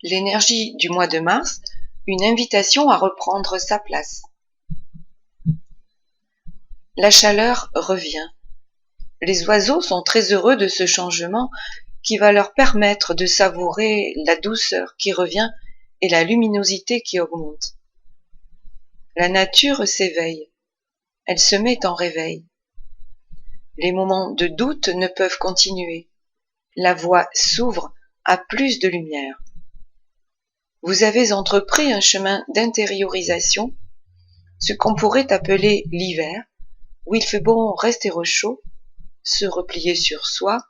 l'énergie du mois de mars, une invitation à reprendre sa place. La chaleur revient. Les oiseaux sont très heureux de ce changement qui va leur permettre de savourer la douceur qui revient et la luminosité qui augmente. La nature s'éveille, elle se met en réveil. Les moments de doute ne peuvent continuer. La voie s'ouvre à plus de lumière. Vous avez entrepris un chemin d'intériorisation, ce qu'on pourrait appeler l'hiver, où il fait bon rester au chaud, se replier sur soi,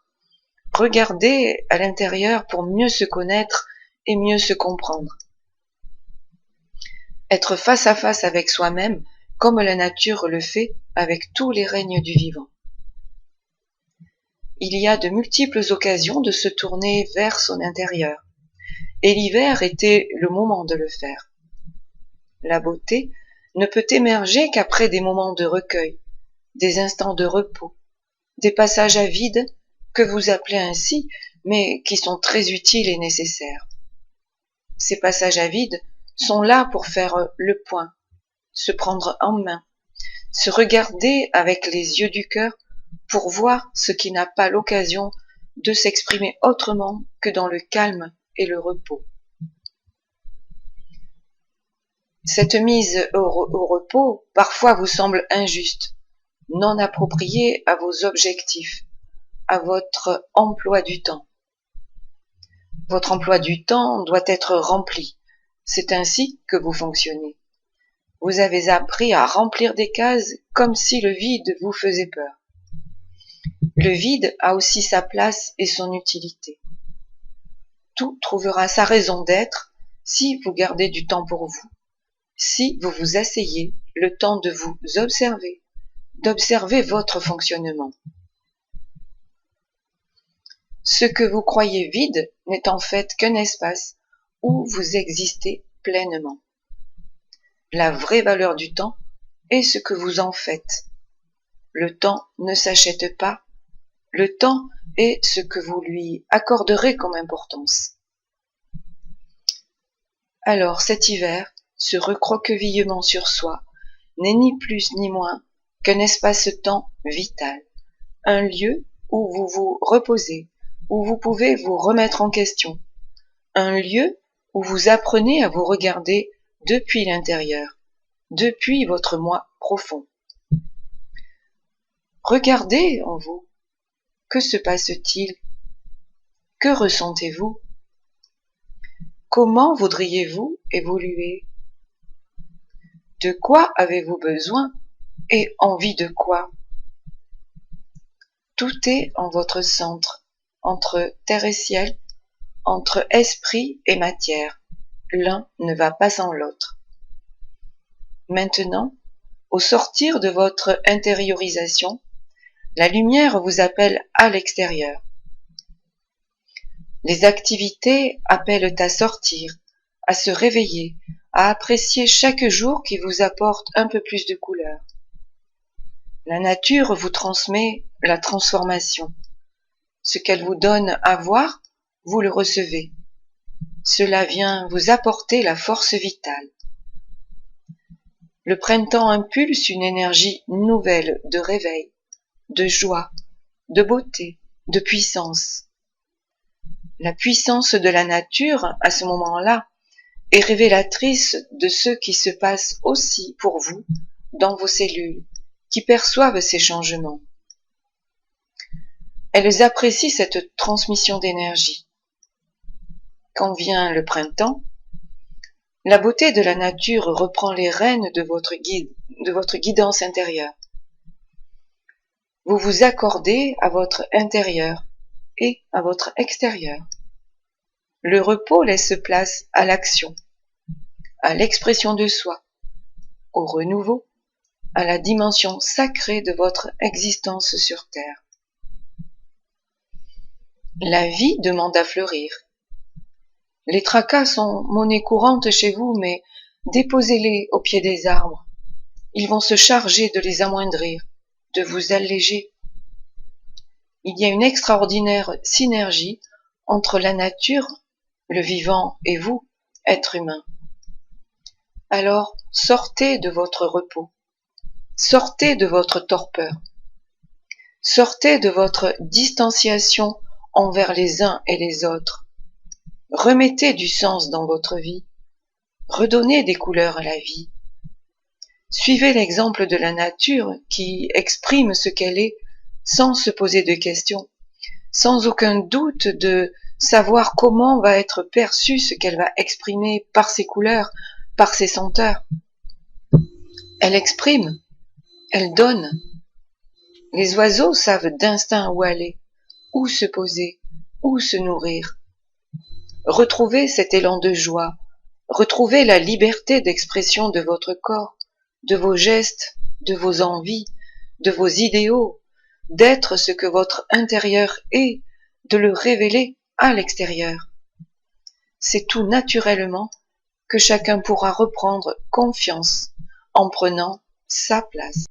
regarder à l'intérieur pour mieux se connaître et mieux se comprendre. Être face à face avec soi-même, comme la nature le fait avec tous les règnes du vivant. Il y a de multiples occasions de se tourner vers son intérieur, et l'hiver était le moment de le faire. La beauté ne peut émerger qu'après des moments de recueil, des instants de repos, des passages à vide que vous appelez ainsi, mais qui sont très utiles et nécessaires. Ces passages à vide sont là pour faire le point, se prendre en main, se regarder avec les yeux du cœur pour voir ce qui n'a pas l'occasion de s'exprimer autrement que dans le calme et le repos. Cette mise au repos parfois vous semble injuste, non appropriée à vos objectifs, à votre emploi du temps. Votre emploi du temps doit être rempli. C'est ainsi que vous fonctionnez. Vous avez appris à remplir des cases comme si le vide vous faisait peur. Le vide a aussi sa place et son utilité. Tout trouvera sa raison d'être si vous gardez du temps pour vous, si vous vous asseyez le temps de vous observer, d'observer votre fonctionnement. Ce que vous croyez vide n'est en fait qu'un espace où vous existez pleinement. La vraie valeur du temps est ce que vous en faites. Le temps ne s'achète pas. Le temps est ce que vous lui accorderez comme importance. Alors cet hiver, ce recroquevillement sur soi, n'est ni plus ni moins qu'un espace-temps vital, un lieu où vous vous reposez, où vous pouvez vous remettre en question, un lieu où vous apprenez à vous regarder depuis l'intérieur, depuis votre moi profond. Regardez en vous. Que se passe-t-il? Que ressentez-vous? Comment voudriez-vous évoluer? De quoi avez-vous besoin et envie de quoi? Tout est en votre centre, entre terre et ciel, entre esprit et matière. L'un ne va pas sans l'autre. Maintenant, au sortir de votre intériorisation, la lumière vous appelle à l'extérieur. Les activités appellent à sortir, à se réveiller, à apprécier chaque jour qui vous apporte un peu plus de couleur. La nature vous transmet la transformation. Ce qu'elle vous donne à voir, vous le recevez. Cela vient vous apporter la force vitale. Le printemps impulse une énergie nouvelle de réveil, de joie, de beauté, de puissance. La puissance de la nature, à ce moment-là, est révélatrice de ce qui se passe aussi pour vous dans vos cellules, qui perçoivent ces changements. Elles apprécient cette transmission d'énergie. Quand vient le printemps, la beauté de la nature reprend les rênes de votre guidance intérieure. Vous vous accordez à votre intérieur et à votre extérieur. Le repos laisse place à l'action, à l'expression de soi, au renouveau, à la dimension sacrée de votre existence sur Terre. La vie demande à fleurir. Les tracas sont monnaie courante chez vous, mais déposez-les au pied des arbres. Ils vont se charger de les amoindrir, de vous alléger. Il y a une extraordinaire synergie entre la nature le vivant et vous, être humain. Alors, sortez de votre repos, sortez de votre torpeur, sortez de votre distanciation envers les uns et les autres. Remettez du sens dans votre vie, redonnez des couleurs à la vie. Suivez l'exemple de la nature qui exprime ce qu'elle est sans se poser de questions, sans aucun doute de savoir comment va être perçu ce qu'elle va exprimer par ses couleurs, par ses senteurs. Elle exprime, elle donne. Les oiseaux savent d'instinct où aller, où se poser, où se nourrir. Retrouvez cet élan de joie, retrouvez la liberté d'expression de votre corps, de vos gestes, de vos envies, de vos idéaux, d'être ce que votre intérieur est, de le révéler à l'extérieur. C'est tout naturellement que chacun pourra reprendre confiance en prenant sa place.